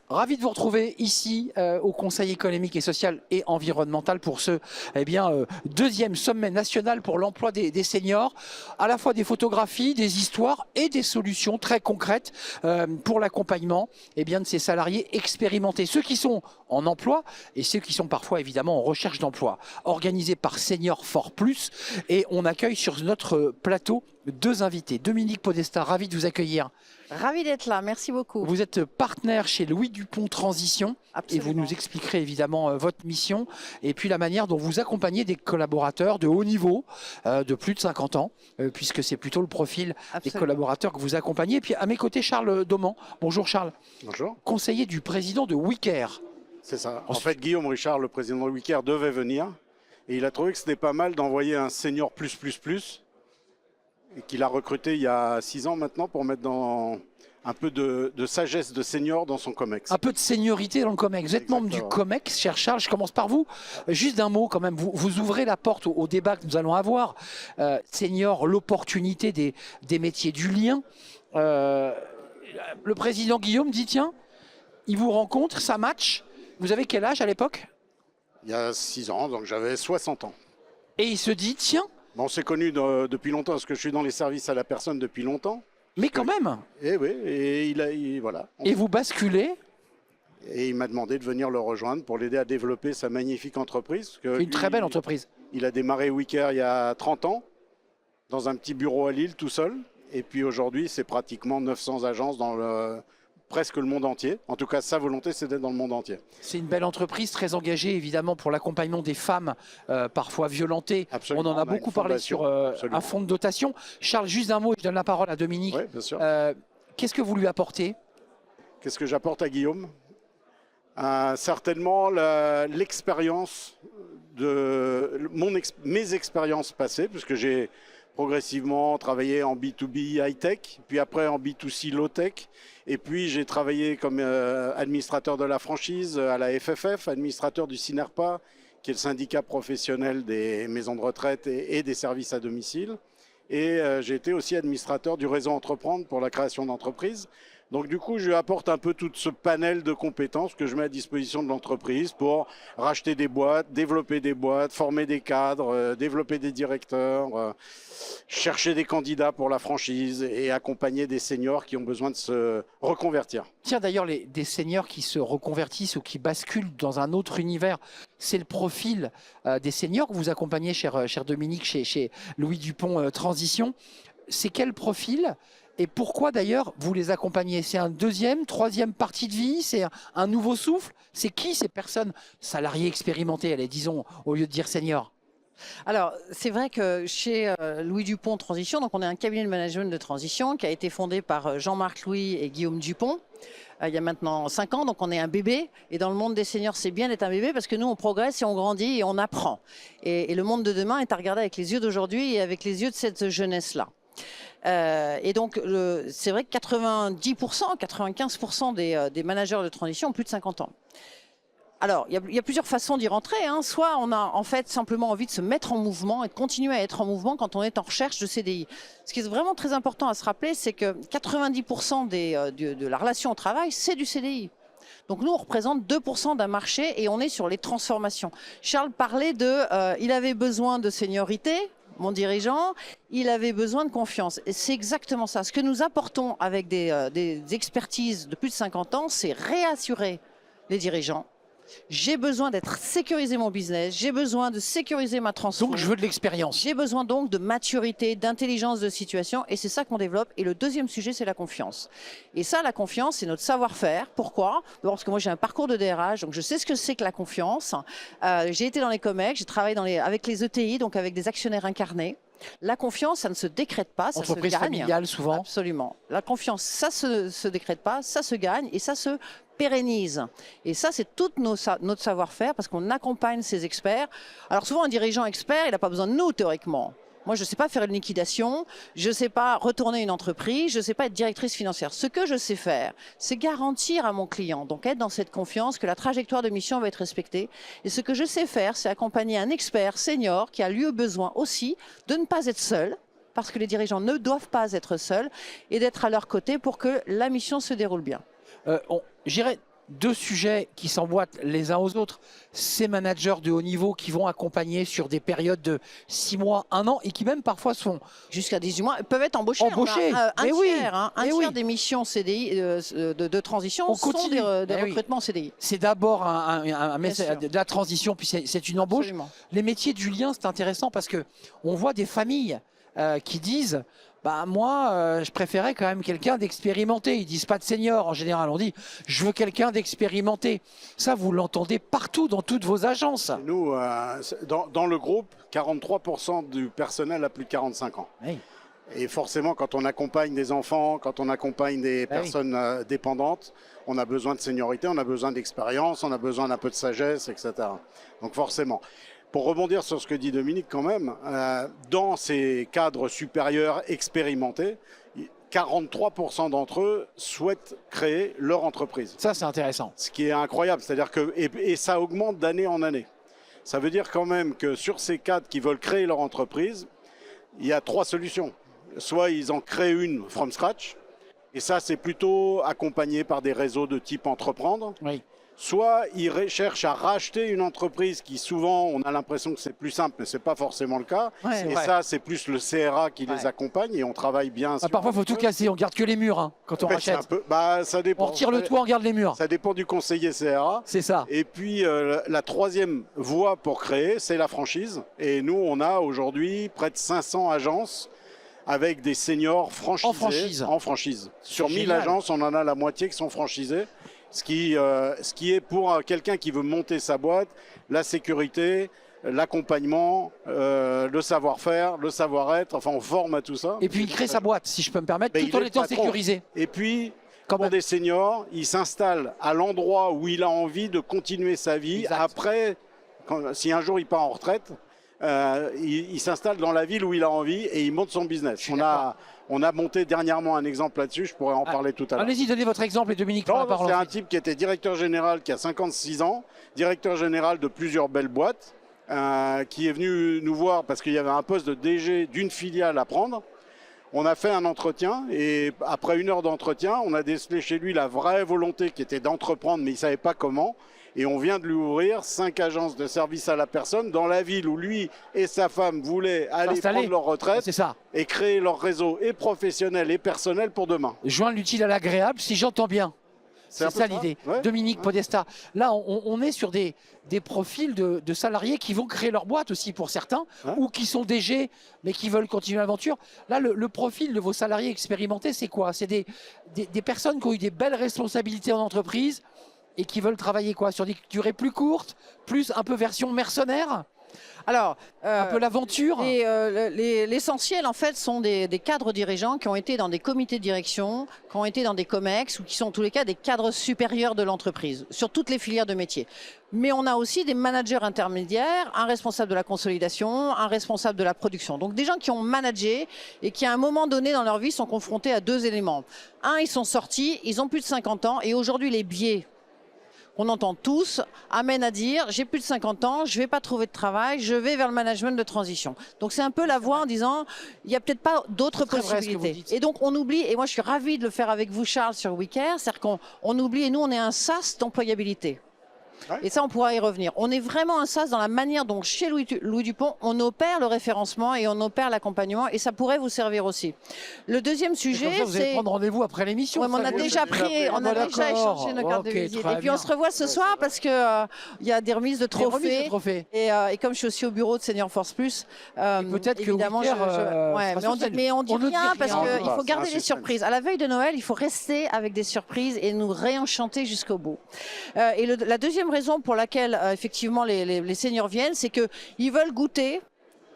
Ravi de vous retrouver ici au Conseil économique et social et environnemental pour ce deuxième sommet national pour l'emploi des seniors. À la fois des photographies, des histoires et des solutions très concrètes pour l'accompagnement de ces salariés expérimentés. Ceux qui sont en emploi et ceux qui sont parfois évidemment en recherche d'emploi. Organisé par Senior for Plus, et on accueille sur notre plateau deux invités. Dominique Podesta, ravi de vous accueillir. Ravi d'être là, merci beaucoup. Vous êtes partenaire chez Louis Dupont Transition. Absolument. Et vous nous expliquerez évidemment votre mission et puis la manière dont vous accompagnez des collaborateurs de haut niveau, de plus de 50 ans, puisque c'est plutôt le profil des collaborateurs que vous accompagnez. Et puis à mes côtés, Charles Dauman. Bonjour Charles. Bonjour. Conseiller du président de WeCare. C'est ça. En fait, Guillaume Richard, le président de WeCare, devait venir. Et il a trouvé que c'était pas mal d'envoyer un senior plus, et qu'il a recruté il y a 6 ans maintenant pour mettre dans un peu de sagesse de senior dans son COMEX. Un peu de seniorité dans le COMEX. Vous êtes membre du COMEX, cher Charles. Je commence par vous. Juste d'un mot quand même. Vous ouvrez la porte au débat que nous allons avoir. Senior, l'opportunité des métiers du lien. Le président Guillaume dit tiens, il vous rencontre, ça match. Vous avez quel âge à l'époque? Il y a 6 ans, donc j'avais 60 ans. Et il se dit tiens. Bon, on s'est connus depuis longtemps, parce que je suis dans les services à la personne depuis longtemps. Mais quand même. Et oui, et voilà. Et vous basculez. Et il m'a demandé de venir le rejoindre pour l'aider à développer sa magnifique entreprise. Une très belle entreprise. Il a démarré WeCare il y a 30 ans, dans un petit bureau à Lille, tout seul. Et puis aujourd'hui, c'est pratiquement 900 agences dans presque le monde entier. En tout cas, sa volonté, c'est d'être dans le monde entier. C'est une belle entreprise, très engagée évidemment pour l'accompagnement des femmes parfois violentées. Absolument, on en a beaucoup parlé sur un fonds de dotation. Charles, juste un mot, je donne la parole à Dominique. Oui, bien sûr. Qu'est-ce que vous lui apportez? Qu'est-ce que j'apporte à Guillaume? Certainement l'expérience de mes expériences passées, puisque j'ai progressivement travaillé en B2B high-tech, puis après en B2C low-tech. Et puis j'ai travaillé comme administrateur de la franchise à la FFF, administrateur du SINERPA, qui est le syndicat professionnel des maisons de retraite et des services à domicile. Et j'ai été aussi administrateur du réseau Entreprendre pour la création d'entreprises. Donc du coup, je lui apporte un peu tout ce panel de compétences que je mets à disposition de l'entreprise pour racheter des boîtes, développer des boîtes, former des cadres, développer des directeurs, chercher des candidats pour la franchise et accompagner des seniors qui ont besoin de se reconvertir. Tiens, d'ailleurs, des seniors qui se reconvertissent ou qui basculent dans un autre univers, c'est le profil des seniors que vous accompagnez, cher Dominique, chez Louis Dupont Transition. C'est quel profil? Et pourquoi d'ailleurs vous les accompagnez? C'est un deuxième, troisième partie de vie? C'est un nouveau souffle? C'est qui ces personnes salariées expérimentées, allez, disons, au lieu de dire senior? Alors, c'est vrai que chez Louis Dupont Transition, donc on est un cabinet de management de transition qui a été fondé par Jean-Marc Louis et Guillaume Dupont. Il y a maintenant 5 ans, donc on est un bébé. Et dans le monde des seniors, c'est bien d'être un bébé parce que nous, on progresse et on grandit et on apprend. Et le monde de demain est à regarder avec les yeux d'aujourd'hui et avec les yeux de cette jeunesse-là. Et donc, c'est vrai que 90%, 95% des managers de transition ont plus de 50 ans. Alors, il y a plusieurs façons d'y rentrer. Soit on a en fait simplement envie de se mettre en mouvement et de continuer à être en mouvement quand on est en recherche de CDI. Ce qui est vraiment très important à se rappeler, c'est que 90% de la relation au travail, c'est du CDI. Donc nous, on représente 2% d'un marché et on est sur les transformations. Charles parlait il avait besoin de seniorité, mon dirigeant, il avait besoin de confiance. Et c'est exactement ça. Ce que nous apportons avec des expertises de plus de 50 ans, c'est réassurer les dirigeants. J'ai besoin d'être sécurisé mon business, j'ai besoin de sécuriser ma transformation. Donc je veux de l'expérience. J'ai besoin donc de maturité, d'intelligence de situation et c'est ça qu'on développe. Et le deuxième sujet, c'est la confiance. Et ça, la confiance, c'est notre savoir-faire. Pourquoi? Parce que moi, j'ai un parcours de DRH, donc je sais ce que c'est que la confiance. J'ai été dans les COMEX, j'ai travaillé avec les ETI, donc avec des actionnaires incarnés. La confiance, ça ne se décrète pas, ça se gagne. Entreprise familiale, souvent. Absolument. La confiance, ça se décrète pas, ça se gagne et ça se pérennise. Et ça, c'est tout notre savoir-faire parce qu'on accompagne ces experts. Alors souvent, un dirigeant expert, il n'a pas besoin de nous, théoriquement. Moi, je ne sais pas faire une liquidation, je ne sais pas retourner une entreprise, je ne sais pas être directrice financière. Ce que je sais faire, c'est garantir à mon client, donc être dans cette confiance que la trajectoire de mission va être respectée. Et ce que je sais faire, c'est accompagner un expert senior qui a lieu besoin aussi de ne pas être seul, parce que les dirigeants ne doivent pas être seuls, et d'être à leur côté pour que la mission se déroule bien. J'irai deux sujets qui s'emboîtent les uns aux autres. Ces managers de haut niveau qui vont accompagner sur des périodes de 6 mois, 1 an et qui même parfois sont jusqu'à 18 mois, peuvent être embauchés. Embauchés. On a, un Mais tiers, oui. hein, un Mais tiers oui. des missions CDI de transition On sont continue. des Eh oui. recrutements CDI. c'est d'abord un message sûr. de la transition, puis c'est une embauche. Absolument. Les métiers du lien, c'est intéressant parce que on voit des familles qui disent bah moi je préférais quand même quelqu'un d'expérimenté. Ils disent pas de senior en général, on dit je veux quelqu'un d'expérimenté. Ça vous l'entendez partout dans toutes vos agences. Nous, dans le groupe, 43% du personnel a plus de 45 ans. Oui. Et forcément, quand on accompagne des enfants, quand on accompagne des Ah oui. personnes dépendantes, on a besoin de seniorité, on a besoin d'expérience, on a besoin d'un peu de sagesse, etc. Donc forcément. Pour rebondir sur ce que dit Dominique quand même, dans ces cadres supérieurs expérimentés, 43% d'entre eux souhaitent créer leur entreprise. Ça c'est intéressant. Ce qui est incroyable, c'est-à-dire que et ça augmente d'année en année. Ça veut dire quand même que sur ces cadres qui veulent créer leur entreprise, il y a 3 solutions. Soit ils en créent une from scratch, et ça c'est plutôt accompagné par des réseaux de type entreprendre. Oui. Soit ils cherchent à racheter une entreprise qui souvent on a l'impression que c'est plus simple, mais c'est pas forcément le cas. Ouais. Et vrai. ça c'est plus le CRA qui les Ouais. accompagne et on travaille bien. Ah, sur parfois il faut tout casser, on garde que les murs hein, quand on Ouais, c'est rachète. un peu, bah, ça dépend. On retire le toit, on garde les murs. Ça dépend du conseiller CRA. C'est ça. Et puis la troisième voie pour créer, c'est la franchise. Et nous, on a aujourd'hui près de 500 agences avec des seniors franchisés. En franchise. En franchise. Sur 1000 génial. agences, on en a la moitié qui sont franchisées. Ce qui est pour quelqu'un qui veut monter sa boîte, la sécurité, l'accompagnement, le savoir-faire, le savoir-être. Enfin, on forme à tout ça. Et puis il crée sa boîte, si je peux me permettre, Mais tout il en est le étant patron. sécurisé. Et puis, Quand pour même. des seniors, il s'installe à l'endroit où il a envie de continuer sa vie. Exact. Après, si un jour il part en retraite, il s'installe dans la ville où il a envie et il monte son business. suis d'accord. On a monté dernièrement un exemple là-dessus, je pourrais en parler tout à l'heure. Allez-y, donnez votre exemple et Dominique prend Non, la parole c'est un ensuite. type qui était directeur général, qui a 56 ans, directeur général de plusieurs belles boîtes, qui est venu nous voir parce qu'il y avait un poste de DG d'une filiale à prendre. On a fait un entretien et après 1 heure d'entretien, on a décelé chez lui la vraie volonté qui était d'entreprendre, mais il ne savait pas comment. Et on vient de lui ouvrir 5 agences de service à la personne dans la ville où lui et sa femme voulaient aller S'installer. prendre leur retraite C'est ça. et créer leur réseau et professionnel et personnel pour demain. Joindre l'utile à l'agréable, si j'entends bien. C'est un peu ça l'idée. Ouais. Dominique Podesta. Là, on est sur des profils de salariés qui vont créer leur boîte aussi pour certains, Ouais. ou qui sont DG, mais qui veulent continuer l'aventure. Là, le profil de vos salariés expérimentés, c'est quoi? C'est des personnes qui ont eu des belles responsabilités en entreprise et qui veulent travailler quoi? Sur des durées plus courtes, plus un peu version mercenaire, Alors, un peu l'aventure. l'essentiel, en fait, sont des cadres dirigeants qui ont été dans des comités de direction, qui ont été dans des COMEX ou qui sont en tous les cas des cadres supérieurs de l'entreprise, sur toutes les filières de métiers. Mais on a aussi des managers intermédiaires, un responsable de la consolidation, un responsable de la production. Donc des gens qui ont managé et qui à un moment donné dans leur vie sont confrontés à 2 éléments. Un, ils sont sortis, ils ont plus de 50 ans et aujourd'hui les biais qu'on entend tous, amène à dire j'ai plus de 50 ans, je ne vais pas trouver de travail, je vais vers le management de transition. Donc c'est un peu la voie en disant il n'y a peut-être pas d'autres C'est très vrai ce que vous possibilités. dites. Et donc on oublie, et moi je suis ravie de le faire avec vous Charles sur WeCare, c'est-à-dire qu'on oublie, et nous on est un sas d'employabilité. Ouais. Et ça, on pourra y revenir. On est vraiment un sas dans la manière dont, chez Louis Dupont, on opère le référencement et on opère l'accompagnement. Et ça pourrait vous servir aussi. Le deuxième Et sujet, comme ça, vous allez c'est... prendre rendez-vous après l'émission. Ouais, mais on ça, a vous- déjà déjà pris, fait. on a Ah, déjà d'accord. échangé nos cartes de Ok, visite. très Et puis on bien. se revoit ce soir parce que il y a des remises de Des remises trophées. de trophées. Et comme je suis aussi au bureau de Senior Force Plus, peut-être que évidemment, WeCare, ouais, sera mais on sur scène. dit On ne dit rien parce rien. qu'il faut C'est garder un les suspense. surprises. À la veille de Noël, il faut rester avec des surprises et nous réenchanter jusqu'au bout. Et la deuxième raison pour laquelle effectivement les seniors viennent, c'est qu'ils veulent goûter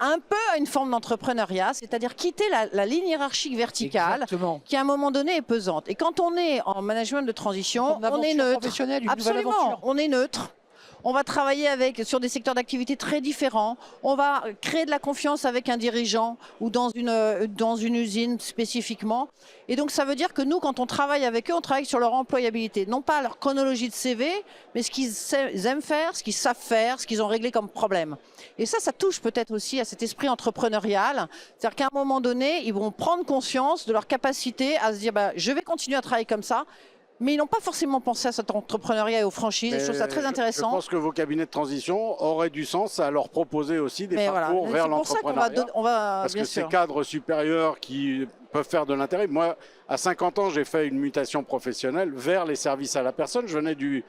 un peu à une forme d'entrepreneuriat, c'est-à-dire quitter la ligne hiérarchique verticale Exactement. qui à un moment donné est pesante. Et quand on est en management de transition, Une on est aventure neutre. professionnelle, une nouvelle Absolument, aventure. on est neutre. On va travailler sur des secteurs d'activité très différents. On va créer de la confiance avec un dirigeant ou dans une usine spécifiquement. Et donc, ça veut dire que nous, quand on travaille avec eux, on travaille sur leur employabilité. Non pas leur chronologie de CV, mais ce qu'ils aiment faire, ce qu'ils savent faire, ce qu'ils ont réglé comme problème. Et ça touche peut-être aussi à cet esprit entrepreneurial. C'est-à-dire qu'à un moment donné, ils vont prendre conscience de leur capacité à se dire, je vais continuer à travailler comme ça, mais ils n'ont pas forcément pensé à cet entrepreneuriat et aux franchises. Je trouve ça très intéressant. Je pense que vos cabinets de transition auraient du sens à leur proposer aussi des Mais parcours vers c'est pour ça qu'on va, l'entrepreneuriat. Parce bien que sûr. ces cadres supérieurs qui peuvent faire de l'intérim. Moi, à 50 ans, j'ai fait une mutation professionnelle vers les services à la personne. Je venais du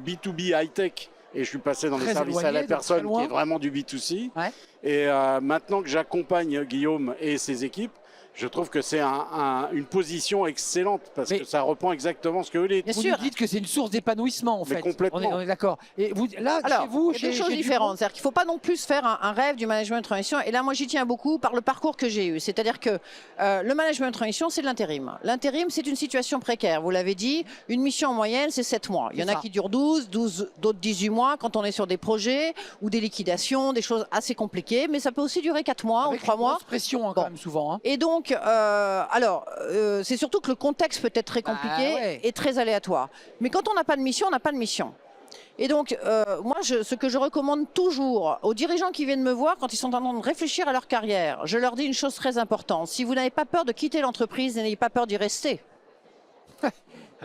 B2B high-tech et je suis passé dans les Très services à éloigné, la donc personne, très loin. qui est vraiment du B2C. Ouais. Et maintenant que j'accompagne Guillaume et ses équipes, je trouve que c'est une position excellente parce Mais- que ça reprend exactement ce que eux les Bien Vous sûr. nous dites que c'est une source d'épanouissement en Mais fait. complètement. On est d'accord. Et vous, là, Alors, chez vous, il y a deux choses chez différentes. C'est-à-dire qu'il ne faut pas non plus faire un rêve du management de transition. Et là, moi, j'y tiens beaucoup par le parcours que j'ai eu. C'est-à-dire que le management de transition, c'est de l'intérim. L'intérim, c'est une situation précaire. Vous l'avez dit, une mission en moyenne, c'est 7 mois. Il y en C'est a ça. qui durent 12, d'autres 18 mois quand on est sur des projets ou des liquidations, des choses assez compliquées. Mais ça peut aussi durer 4 mois Avec ou 3 une mois. grosse pression hein, Bon. quand même souvent. Hein. Et donc, c'est surtout que le contexte peut être très compliqué ouais. et très aléatoire. Mais quand on n'a pas de mission, on n'a pas de mission. Et donc, moi, ce que je recommande toujours aux dirigeants qui viennent me voir quand ils sont en train de réfléchir à leur carrière, je leur dis une chose très importante. Si vous n'avez pas peur de quitter l'entreprise, n'ayez pas peur d'y rester.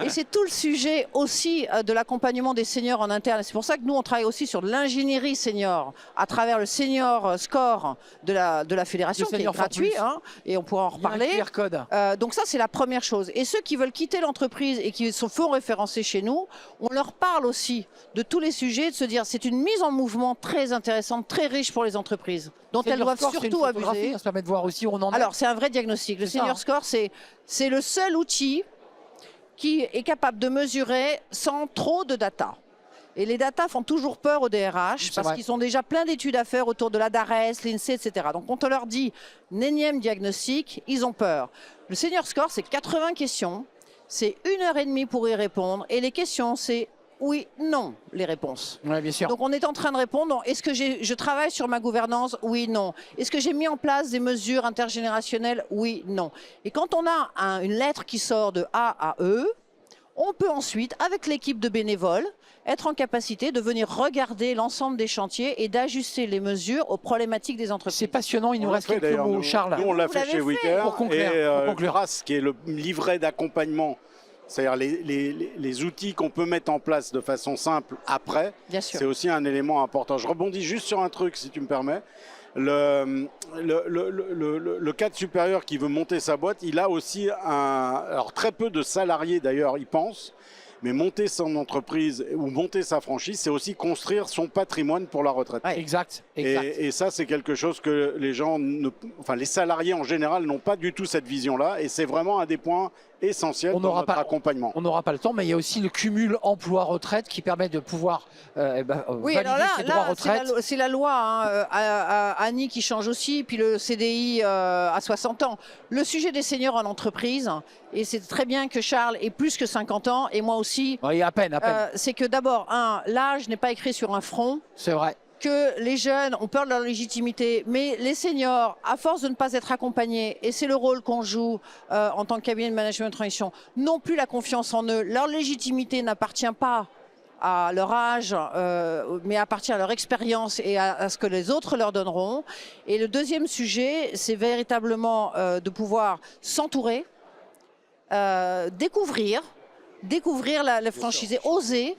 Et c'est tout le sujet aussi de l'accompagnement des seniors en interne. C'est pour ça que nous, on travaille aussi sur de l'ingénierie senior à travers le senior score de la fédération, Le qui est Senior for gratuit, Plus. hein, et on pourra en Il y a un reparler. QR code. Donc ça, c'est la première chose. Et ceux qui veulent quitter l'entreprise et qui se font référencer chez nous, on leur parle aussi de tous les sujets, de se dire c'est une mise en mouvement très intéressante, très riche pour les entreprises, dont elles Senior doivent Score, c'est une surtout photographie, abuser. Ça permet de voir aussi où on en est. Alors, c'est un vrai diagnostic. Le C'est ça, Senior hein. Score, c'est le seul outil qui est capable de mesurer sans trop de data. Et les data font toujours peur aux DRH C'est parce vrai. qu'ils ont déjà plein d'études à faire autour de la DARES, l'INSEE, etc. Donc quand on leur dit un énième diagnostic, ils ont peur. Le Senior Score, c'est 80 questions, c'est 1h30 pour y répondre. Et les questions, c'est oui, non, les réponses. Ouais, bien sûr. Donc on est en train de répondre, est-ce que je travaille sur ma gouvernance? Oui, non. Est-ce que j'ai mis en place des mesures intergénérationnelles? Oui, non. Et quand on a une lettre qui sort de A à E, on peut ensuite, avec l'équipe de bénévoles, être en capacité de venir regarder l'ensemble des chantiers et d'ajuster les mesures aux problématiques des entreprises. C'est passionnant, il nous On l'a reste fait, quelques d'ailleurs, mots, nous. Charles. Nous, on l'a Vous fait l'avez chez fait. Wicker. Pour conclure, Et pour conclure. Grace, qui est le livret d'accompagnement, c'est-à-dire les outils qu'on peut mettre en place de façon simple après, Bien sûr. c'est aussi un élément important. Je rebondis juste sur un truc, si tu me permets. Le cadre supérieur qui veut monter sa boîte, il a aussi alors très peu de salariés d'ailleurs, il pense, mais monter son entreprise ou monter sa franchise, c'est aussi construire son patrimoine pour la retraite. Ouais. Exact, exact. Et ça, c'est quelque chose que les gens, les salariés en général, n'ont pas du tout cette vision-là. Et c'est vraiment un des points essentiels On dans n'aura notre pas- accompagnement. On n'aura pas le temps, mais il y a aussi le cumul emploi-retraite qui permet de pouvoir Oui, valider alors là, ses droits retraite. c'est la loi, hein, Annie qui change aussi, puis le CDI à 60 ans. Le sujet des seniors en entreprise, et c'est très bien que Charles ait plus que 50 ans, et moi aussi, Oui, à peine, à peine. c'est que d'abord, l'âge n'est pas écrit sur un front, C'est vrai. que les jeunes ont peur de leur légitimité, mais les seniors, à force de ne pas être accompagnés, et c'est le rôle qu'on joue en tant que cabinet de management de transition, n'ont plus la confiance en eux. Leur légitimité n'appartient pas à leur âge, mais appartient à leur expérience et à ce que les autres leur donneront. Et le deuxième sujet, c'est véritablement de pouvoir s'entourer, découvrir la franchisée, oser.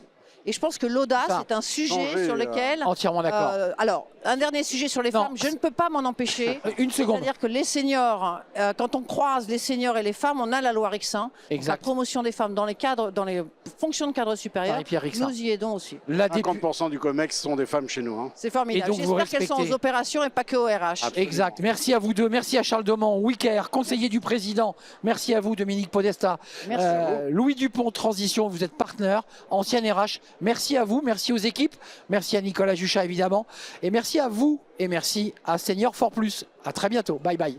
Et je pense que l'audace Ça, est un sujet changer, sur lequel... Entièrement d'accord. alors, un dernier sujet sur les Non, femmes, je ne peux pas m'en empêcher. Une seconde. C'est-à-dire que les seniors, quand on croise les seniors et les femmes, on a la loi Rixin. Donc, Exact. La promotion des femmes dans les fonctions de cadre supérieur, Marie-Pierre Rixin. nous y aidons aussi. La députée. 50% du COMEX sont des femmes chez nous. Hein. C'est formidable. Et donc, vous J'espère qu'elles sont respectez- aux opérations et pas que au RH. Absolument. Exact. Merci à vous deux. Merci à Charles Doman, Wicker, conseiller du président. Merci à vous, Dominique Podesta. Merci à Louis Dupont, Transition, vous êtes partenaire, ancien RH. Merci à vous, merci aux équipes. Merci à Nicolas Juchat, évidemment. Et merci à vous et merci à Senior for Plus. À très bientôt. Bye bye.